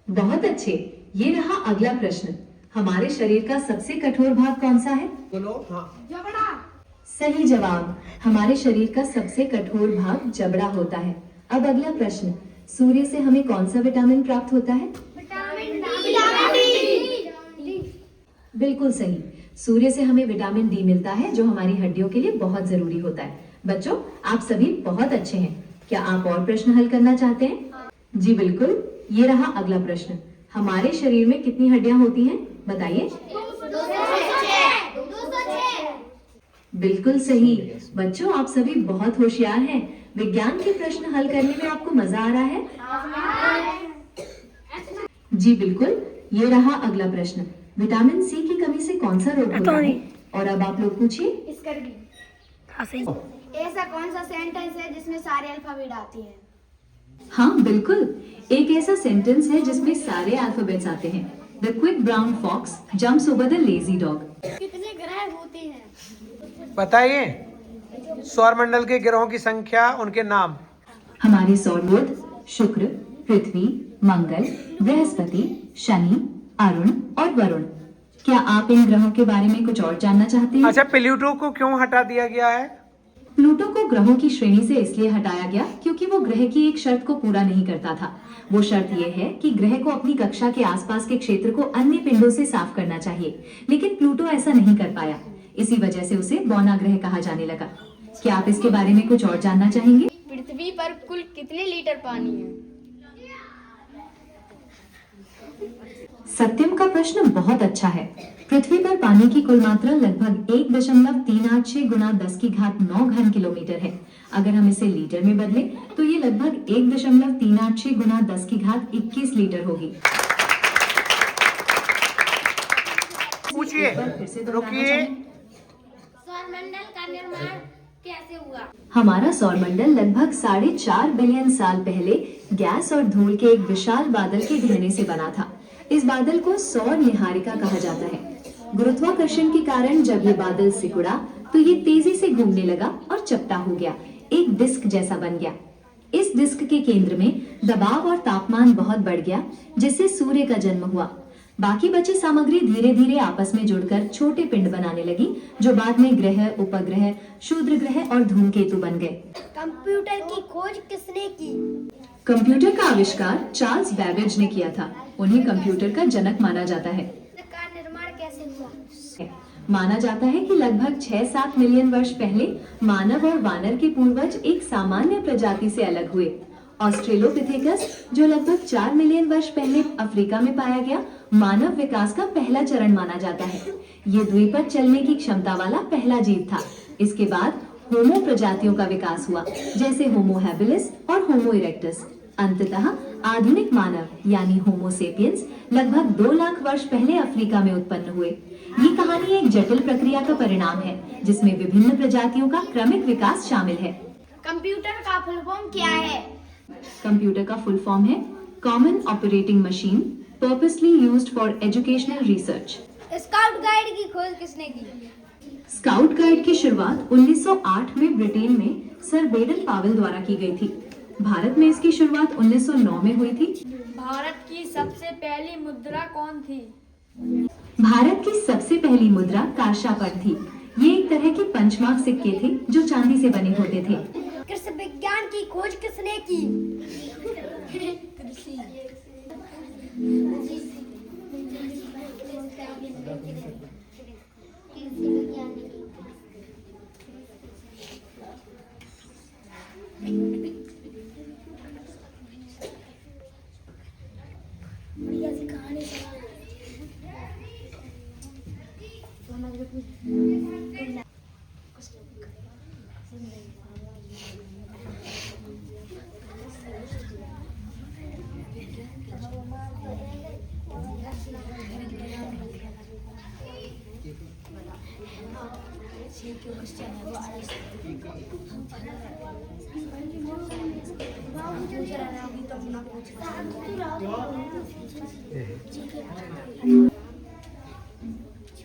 बहुत अच्छे। ये रहा अगला प्रश्न। हमारे शरीर का सबसे कठोर भाग कौन सा है? बोलो। हाँ, जबड़ा। सही जवाब। हमारे शरीर का सबसे कठोर भाग जबड़ा होता है। अब अगला प्रश्न। सूर्य से हमें कौन सा विटामिन प्राप्त होता है? Vitamin D. बिल्कुल सही। सूर्य से हमें विटामिन डी मिलता है जो हमारी हड्डियों के लिए बहुत जरूरी होता है। बच्चों, आप सभी बहुत अच्छे हैं। क्या आप और प्रश्न हल करना चाहते हैं? जी बिल्कुल। ये रहा अगला प्रश्न। हमारे शरीर में कितनी हड्डियां होती हैं? बताइए। 206। बिल्कुल सही। बच्चों, आप सभी बहुत होशियार हैं। विज्ञान के प्रश्न हल करने में आपको मजा आ रहा है? जी बिल्कुल। ये रहा अगला प्रश्न। विटामिन सी की कमी से कौन सा रोग होता है? और अब आप लोग पूछिए। ऐसा कौन सा सेंटेंस है जिसमें सारे अल्फाबेट आती हैं? हाँ बिल्कुल। एक ऐसा सेंटेंस है जिसमें सारे अल्फाबेट्स आते हैं। The quick brown fox jumps over the lazy dog. कितने ग्रह होते हैं? बताइए। सौरमंडल के ग्रहों की संख्या, उनके नाम। हमारे सौरयूथ शुक्र, पृथ्वी, मंगल, बृहस्पति, शनि, अरुण और वरुण। क्या आप इन ग्रहों के बारे में कुछ और जानना चाहते हैं? अच्छा, प्लूटो को क्यों हटा दिया गया है? प्लूटो को ग्रहों की श्रेणी से इसलिए हटाया गया क्योंकि वो ग्रह की एक शर्त को पूरा नहीं करता था। वो शर्त ये है कि ग्रह को अपनी कक्षा के आसपास के क्षेत्र को अन्य पिंडों से साफ करना चाहिए, लेकिन प्लूटो ऐसा नहीं कर पाया। इसी वजह से उसे बौना ग्रह कहा जाने लगा। क्या आप इसके बारे में कुछ और जानना चाहेंगे? पृथ्वी पर कुल कितने लीटर पानी है? सत्यम का प्रश्न बहुत अच्छा है। पृथ्वी पर पानी की कुल मात्रा लगभग 1.386 गुणा 10 की घात 9 घन किलोमीटर है। अगर हम इसे लीटर में बदलें तो ये लगभग 1.386 गुणा 10 की घात 21 लीटर होगी। पूछिए। रुकिए। सौरमंडल का निर्माण कैसे हुआ? हमारा सौरमंडल लगभग 4.5 बिलियन साल पहले गैस और धूल के एक विशाल बादल के ढहने से बना था। इस बादल को सौर निहारिका कहा जाता है। गुरुत्वाकर्षण के कारण जब ये बादल सिकुड़ा तो ये तेजी से घूमने लगा और चपटा हो गया, एक डिस्क जैसा बन गया। इस डिस्क के केंद्र में दबाव और तापमान बहुत बढ़ गया, जिससे सूर्य का जन्म हुआ। बाकी बची सामग्री धीरे धीरे आपस में जुड़कर छोटे पिंड बनाने लगी, जो बाद में ग्रह, उपग्रह, क्षुद्र ग्रह और धूमकेतु बन गए। कंप्यूटर की खोज किसने की? कंप्यूटर का आविष्कार चार्ल्स बैबेज ने किया था। उन्हें कंप्यूटर का जनक माना जाता है। का निर्माण कैसे हुआ? माना जाता है कि लगभग 6-7 मिलियन वर्ष पहले मानव और वानर के पूर्वज एक सामान्य प्रजाति से अलग हुए। ऑस्ट्रेलोपिथेकस, जो लगभग 4 मिलियन वर्ष पहले अफ्रीका में पाया गया, मानव विकास का पहला चरण माना जाता है। ये द्विपद चलने की क्षमता वाला पहला जीव था। इसके बाद होमो प्रजातियों का विकास हुआ, जैसे होमो हैबिलिस और होमो इरेक्टस। अंततः आधुनिक मानव यानी होमो सेपियंस लगभग 2 लाख वर्ष पहले अफ्रीका में उत्पन्न हुए। ये कहानी एक जटिल प्रक्रिया का परिणाम है, जिसमें विभिन्न प्रजातियों का क्रमिक विकास शामिल है। कंप्यूटर का फुल फॉर्म क्या है? कंप्यूटर का फुल फॉर्म है common operating machine, purposely used for educational research. Scout guide की खोज किसने की? स्काउट गाइड की शुरुआत 1908 में ब्रिटेन में सर बेडन पावेल द्वारा की गई थी। भारत में इसकी शुरुआत 1909 में हुई थी। भारत की सबसे पहली मुद्रा कौन थी? भारत की सबसे पहली मुद्रा काशापट थी। ये एक तरह के पंचमार्क सिक्के थे जो चांदी से बने होते थे। कृषि विज्ञान की खोज किसने की?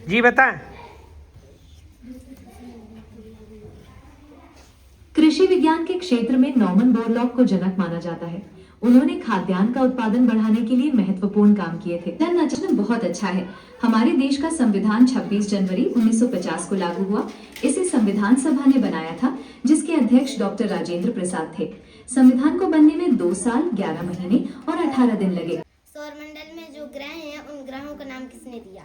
जी बताएं। कृषि विज्ञान के क्षेत्र में नॉर्मन बोरलॉग को जनक माना जाता है। उन्होंने खाद्यान्न का उत्पादन बढ़ाने के लिए महत्वपूर्ण काम किए थे। जन्म बहुत अच्छा है। हमारे देश का संविधान 26 जनवरी 1950 को लागू हुआ। इसे संविधान सभा ने बनाया था, जिसके अध्यक्ष डॉक्टर राजेंद्र प्रसाद थे। संविधान को बनने में 2 साल 11 महीने और 18 दिन लगे। सौरमंडल में जो ग्रह हैं उन ग्रहों का नाम किसने दिया?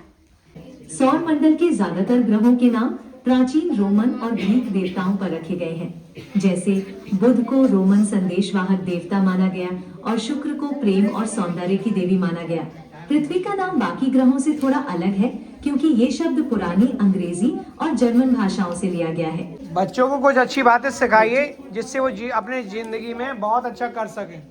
सौर मंडल के ज्यादातर ग्रहों के नाम प्राचीन रोमन और ग्रीक देवताओं पर रखे गए हैं। जैसे बुध को रोमन संदेशवाहक देवता माना गया और शुक्र को प्रेम और सौंदर्य की देवी माना गया। पृथ्वी का नाम बाकी ग्रहों से थोड़ा अलग है, क्योंकि ये शब्द पुरानी अंग्रेजी और जर्मन भाषाओं से लिया गया है। बच्चों को कुछ अच्छी बातें सिखाइए जिससे वो अपने जिंदगी में बहुत अच्छा कर सकें।